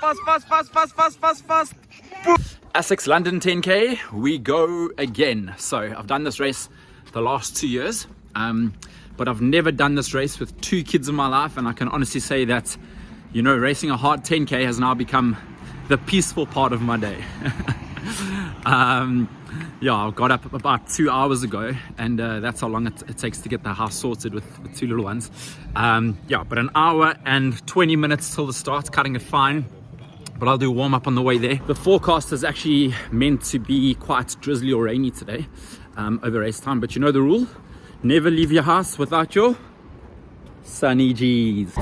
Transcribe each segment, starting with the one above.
fast. Asics London 10K, we go again. So I've done this race the last 2 years, but I've never done this race with 2 kids in my life, and I can honestly say that, you know, racing a hard 10K has now become the peaceful part of my day. Yeah, I got up about 2 hours ago, and that's how long it takes to get the house sorted with 2 little ones. Yeah, but an hour and 20 minutes till the start, cutting it fine, but I'll do a warm up on the way there. The forecast is actually meant to be quite drizzly or rainy today over race time, but you know the rule, never leave your house without your sunny G's.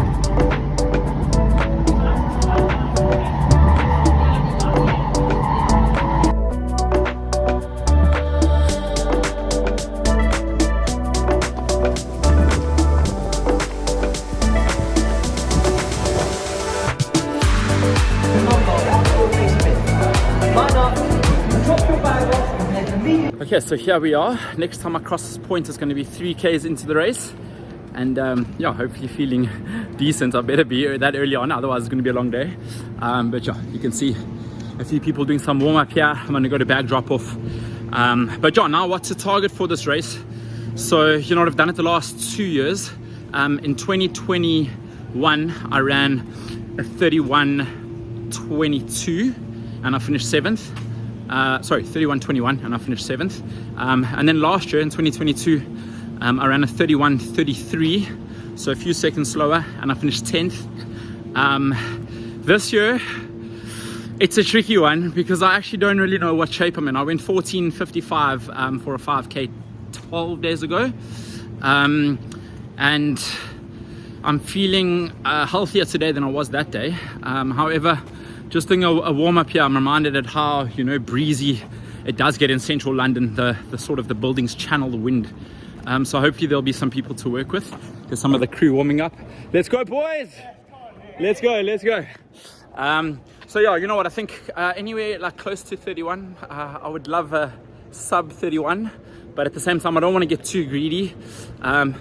Okay, so here we are. Next time I cross this point is going to be 3Ks into the race, and yeah, hopefully feeling decent. I better be that early on, otherwise it's going to be a long day. But yeah, you can see a few people doing some warm up here. I'm going to go to bag drop off. But yeah, now what's the target for this race? So you know, I've done it the last 2 years. In 2021 I ran a 31:22 and I finished 7th. Sorry, 31:21 and I finished 7th. And then last year in 2022 I ran a 31:33, so a few seconds slower, and I finished 10th. This year it's a tricky one because I actually don't really know what shape I'm in. I went 14:55 for a 5K 12 days ago, and I'm feeling healthier today than I was that day. However, just doing a warm up here, I'm reminded at how, you know, breezy it does get in central London, the sort of the buildings channel the wind. So hopefully there'll be some people to work with. There's some of the crew warming up. Let's go, boys! Let's go. So yeah, you know what, I think anywhere like close to 31, I would love a sub 31, but at the same time I don't want to get too greedy.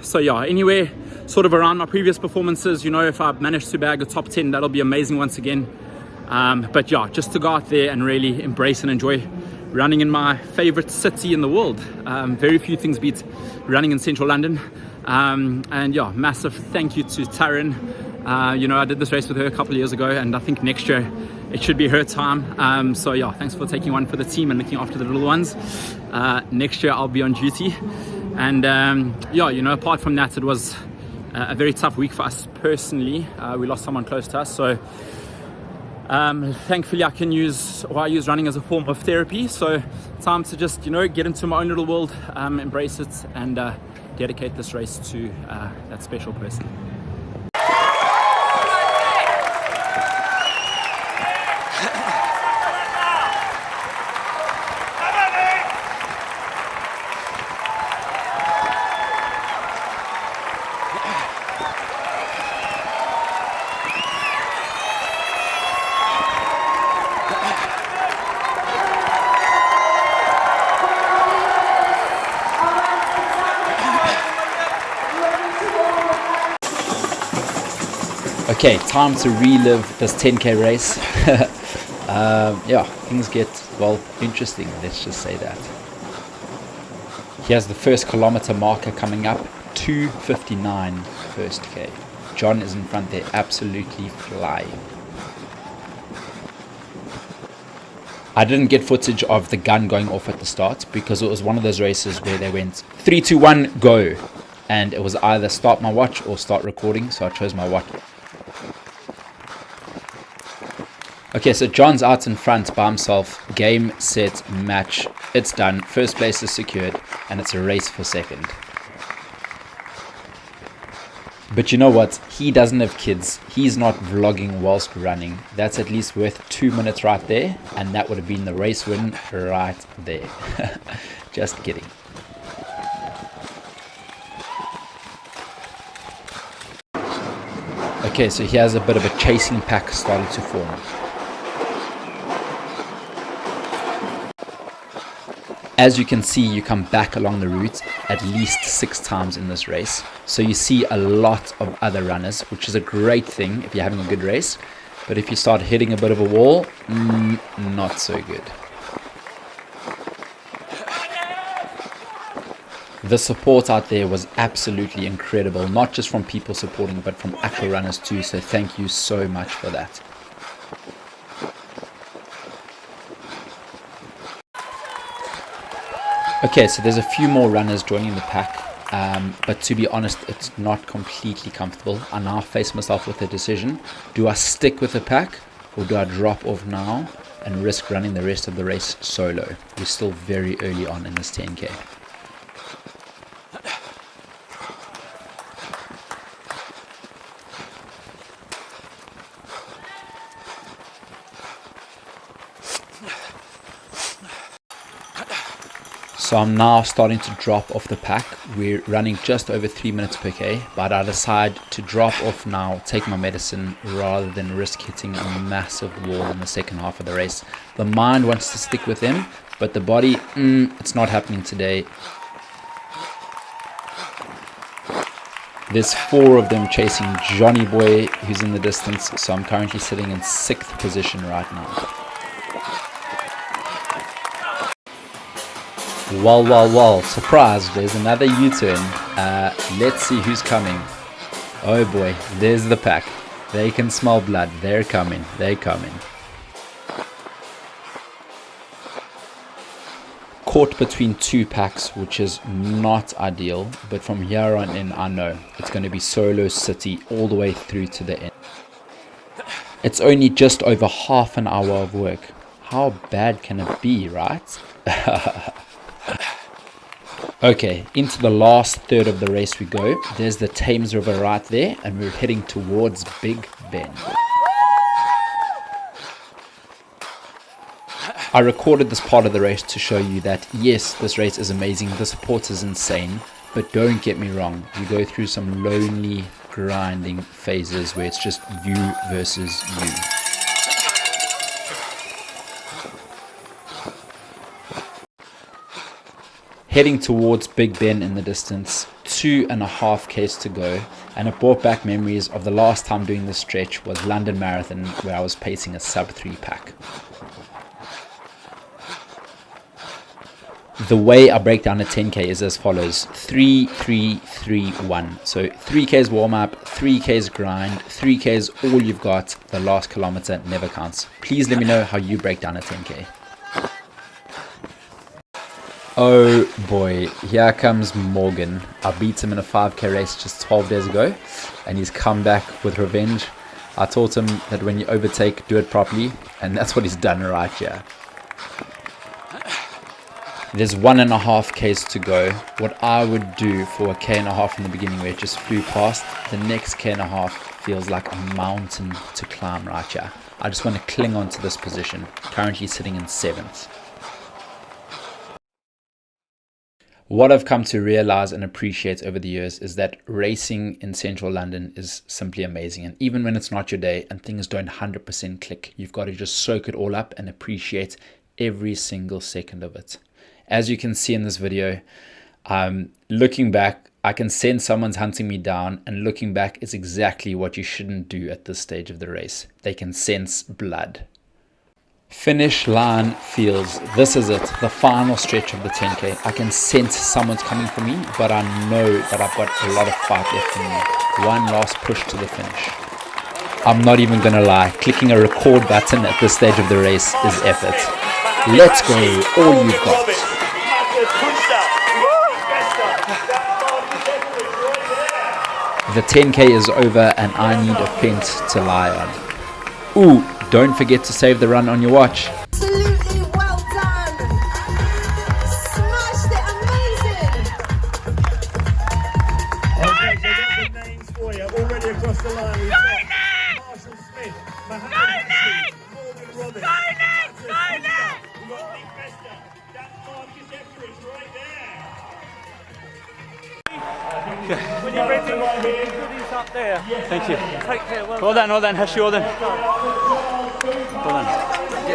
So yeah, anywhere sort of around my previous performances, you know, if I manage to bag a top 10, that'll be amazing once again. But yeah, just to go out there and really embrace and enjoy running in my favorite city in the world. Very few things beat running in central London. And yeah, massive thank you to Taryn. You know, I did this race with her a couple of years ago, and I think next year it should be her time. So yeah, thanks for taking one for the team and looking after the little ones. Next year I'll be on duty. And yeah, you know, apart from that, it was a very tough week for us personally. We lost someone close to us, so thankfully I use running as a form of therapy. So time to just, you know, get into my own little world, embrace it, and dedicate this race to that special person. Okay, time to relive this 10K race. Yeah, things get, well, interesting, let's just say that. Here's the first kilometer marker coming up, 2:59 first K. John is in front there, absolutely flying. I didn't get footage of the gun going off at the start because it was one of those races where they went 3, 2, 1, go. And it was either start my watch or start recording, so I chose my watch. Okay, so John's out in front by himself. Game, set, match. It's done. First place is secured, and it's a race for second. But you know what? He doesn't have kids. He's not vlogging whilst running. That's at least worth 2 minutes right there, and that would have been the race win right there. Just kidding. Okay, so here's a bit of a chasing pack started to form. As you can see, you come back along the route at least 6 times in this race. So you see a lot of other runners, which is a great thing if you're having a good race. But if you start hitting a bit of a wall, not so good. The support out there was absolutely incredible, not just from people supporting, but from aqua runners too, so thank you so much for that. Okay, so there's a few more runners joining the pack, but to be honest, it's not completely comfortable. I now face myself with a decision. Do I stick with the pack, or do I drop off now and risk running the rest of the race solo? We're still very early on in this 10K. So I'm now starting to drop off the pack. We're running just over 3 minutes per K, but I decide to drop off now, take my medicine, rather than risk hitting a massive wall in the second half of the race. The mind wants to stick with them, but the body, it's not happening today. There's 4 of them chasing Johnny Boy, who's in the distance, so I'm currently sitting in 6th position right now. Well, surprise, there's another U-turn. Let's see who's coming. Oh boy, there's the pack. They can smell blood. They're coming. Caught between 2 packs, which is not ideal, but from here on in, I know it's going to be solo city all the way through to the end. It's only just over half an hour of work. How bad can it be, right? Okay, into the last third of the race we go. There's the Thames River right there, and we're heading towards Big Ben. I recorded this part of the race to show you that yes, this race is amazing, the support is insane, but don't get me wrong, you go through some lonely, grinding phases where it's just you versus you. Heading towards Big Ben in the distance, 2.5 Ks to go, and it brought back memories of the last time doing this stretch was London Marathon, where I was pacing a sub 3 pack. The way I break down a 10K is as follows: 3, 3, 3, 1. So 3Ks warm up, 3Ks grind, 3Ks all you've got, the last kilometer never counts. Please let me know how you break down a 10K. Oh boy, here comes Morgan. I beat him in a 5K race just 12 days ago, and he's come back with revenge. I taught him that when you overtake, do it properly, and that's what he's done right here. There's 1.5 Ks to go. What I would do for a K1/2 in the beginning where it just flew past, the next K1/2 feels like a mountain to climb right here. I just want to cling on to this position, currently sitting in 7th. What I've come to realize and appreciate over the years is that racing in central London is simply amazing. And even when it's not your day and things don't 100% click, you've got to just soak it all up and appreciate every single second of it. As you can see in this video, looking back, I can sense someone's hunting me down, and looking back is exactly what you shouldn't do at this stage of the race. They can sense blood. Finish line feels, this is it, the final stretch of the 10K. I can sense someone's coming for me, but I know that I've got a lot of fight left in me. One last push to the finish. I'm not even gonna lie, clicking a record button at this stage of the race is effort. Let's go, all you've got. The 10K is over and I need a fence to lie on. Ooh, don't forget to save the run on your watch. Absolutely well done. Smashed it, amazing. Okay, so that's the names for you. Already across the line. We've got Marshall Smith, Mohammed Steve, Morgan Roberts, We've got Nick Bester. That's Marcus Etheridge right there. When you're ready, right here. Goodies up there. Thank you. Take care. Well done, Hashi, well done. Well done.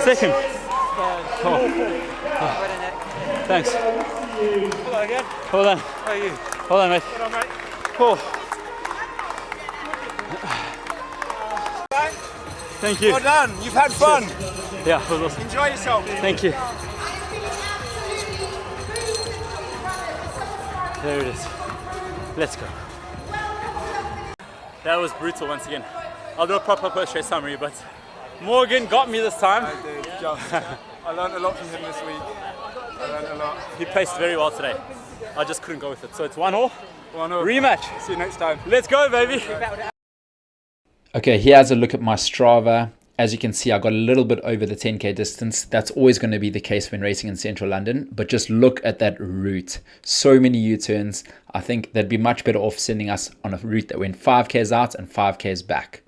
Second. Thanks. Hello again. Well done. How are you? Well done, mate. Well done, mate. Cool. Thank you. Well done. You've had fun. Yeah, it was awesome. Enjoy yourself. Thank you. There it is. Let's go. That was brutal once again. I'll do a proper post-race summary, but Morgan got me this time. I did, just. I learned a lot from him this week. I learned a lot. He placed very well today. I just couldn't go with it. So it's 1-1. 1-0. Rematch. See you next time. Let's go, baby. Okay, here's a look at my Strava. As you can see, I got a little bit over the 10k distance. That's always going to be the case when racing in central London, but just look at that route. So many U-turns. I think they'd be much better off sending us on a route that went 5k's out and 5k's back.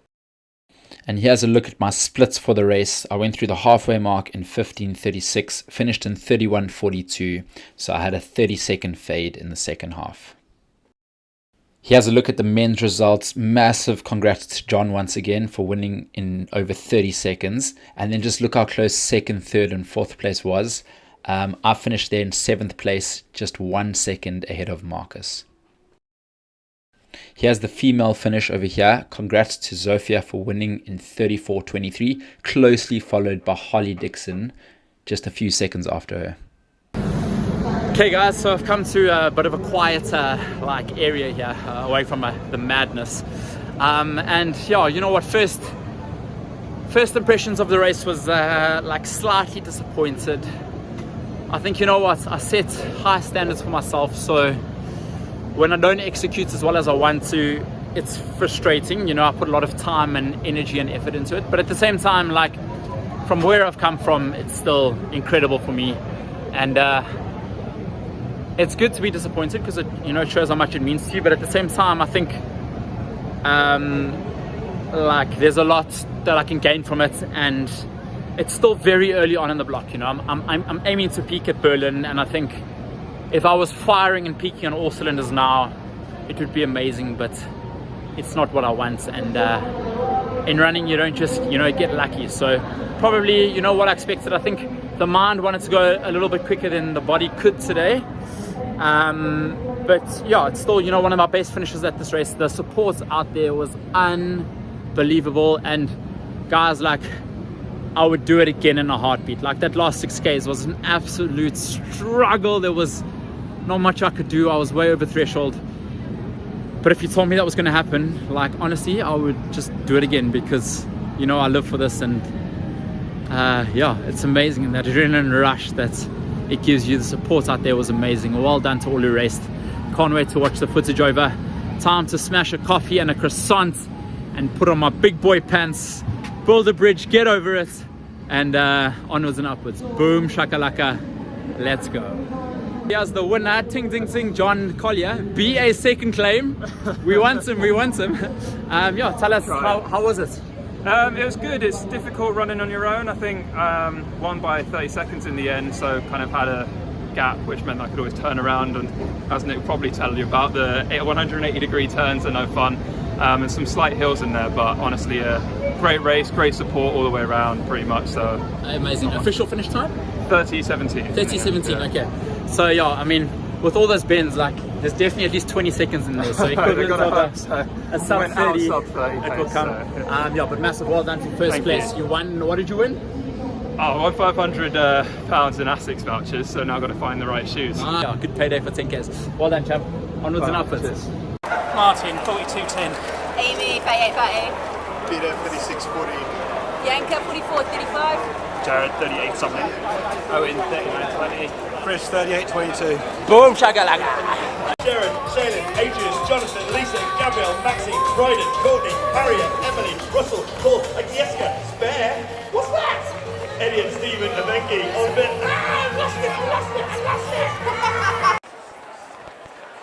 And here's a look at my splits for the race. I went through the halfway mark in 15:36, finished in 31:42, so I had a 30-second fade in the second half. Here's a look at the men's results. Massive congrats to John once again for winning in over 30 seconds. And then just look how close second, third and fourth place was. I finished there in 7th place, just 1 second ahead of Marcus. Here's the female finish over here. Congrats to Zofia for winning in 34:23, closely followed by Holly Dixon just a few seconds after her. Okay guys, so I've come to a bit of a quieter area here, away from the madness. And yeah, you know what, first impressions of the race was slightly disappointed. I think, you know what, I set high standards for myself, so when I don't execute as well as I want to, it's frustrating. You know, I put a lot of time and energy and effort into it, but at the same time, from where I've come from, it's still incredible for me. And it's good to be disappointed because it, you know, it shows how much it means to you. But at the same time, I think there's a lot that I can gain from it, and it's still very early on in the block. You know, I'm aiming to peak at Berlin, and I think if I was firing and peaking on all cylinders now, it would be amazing. But it's not what I want, and in running, you don't just, you know, get lucky. So probably, you know, what I expected. I think the mind wanted to go a little bit quicker than the body could today. But yeah, it's still, you know, one of my best finishes at this race. The support out there was unbelievable, and guys, I would do it again in a heartbeat. That last 6Ks was an absolute struggle. There was not much I could do. I was way over threshold. But if you told me that was going to happen, honestly, I would just do it again, because, you know, I live for this. And yeah, it's amazing. And that adrenaline rush that it gives you, the support out there was amazing. Well done to all who raced. Can't wait to watch the footage over. Time to smash a coffee and a croissant and put on my big boy pants, build a bridge, get over it, and onwards and upwards. Boom, shakalaka, let's go. Here's the winner, ting ting ting, John Collier. BA second claim. We want him, we want him. Yeah, tell us, how was it? It was good. It's difficult running on your own. I think won by 30 seconds in the end, so kind of had a gap, which meant I could always turn around, and as Nick will probably tell you about, the 180-degree turns are no fun, and some slight hills in there, but honestly a great race, great support all the way around pretty much. So amazing. Official finish time? 30:17. 30:17, yeah. Okay. So yeah, I mean, with all those bends, there's definitely at least 20 seconds in there, so equivalent of a sub 30, it will come. Yeah, but massive well done for first place. You won, what did you win? I won £500 in Asics vouchers, so now I've got to find the right shoes. Yeah, good payday for 10Ks. Well done, champ. Onwards and upwards. Cheers. Martin, 42.10. Amy, 38.30. Peter, 36.40. Bianca, 44.35. Jared, 38 something. Owen, 39:20. Chris, 38.22. Boom, shakalaka. Sharon, Shaylin, Adrian, Jonathan, Lisa, Gabrielle, Maxine, Ryden, Courtney, Harriet, Emily, Russell, Paul, Agnieszka, Spare. What's that? Eddie and Stephen, Abenki, Olbit.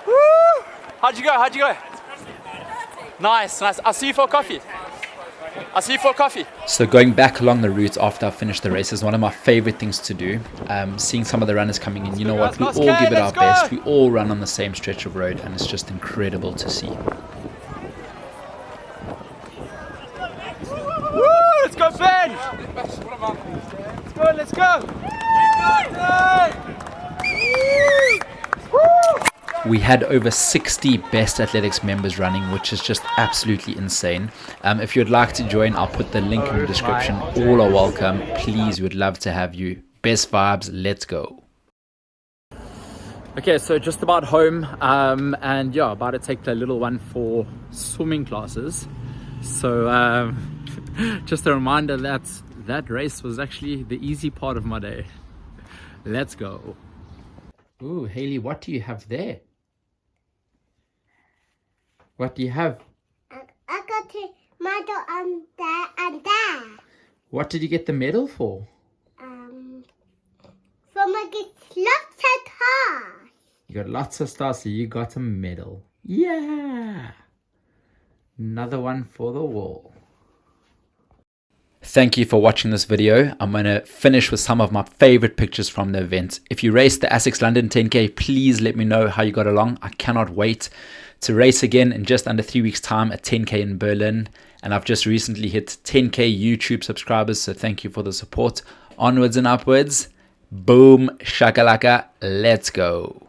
Woo! How'd you go? Nice. I'll see you for coffee. So going back along the route after I finished the race is one of my favorite things to do. Seeing some of the runners coming in, you know what, we all give it our best. We all run on the same stretch of road, and it's just incredible to see. Woo! Let's go, Ben! Let's go! Woo! We had over 60 Best Athletics members running, which is just absolutely insane. If you'd like to join, I'll put the link in the description. All are welcome. Please, we'd love to have you. Best vibes, let's go. Okay, so just about home, and yeah, about to take the little one for swimming classes. So just a reminder that that race was actually the easy part of my day. Let's go. Ooh, Haley, what do you have there? What do you have? I got a medal on there and there. What did you get the medal for? From a lots of stars. You got lots of stars, so you got a medal. Yeah! Another one for the wall. Thank you for watching this video. I'm going to finish with some of my favorite pictures from the event. If you raced the Asics London 10K, please let me know how you got along. I cannot wait to race again in just under 3 weeks time at 10K in Berlin. And I've just recently hit 10K YouTube subscribers, so thank you for the support. Onwards and upwards. Boom, shakalaka, let's go.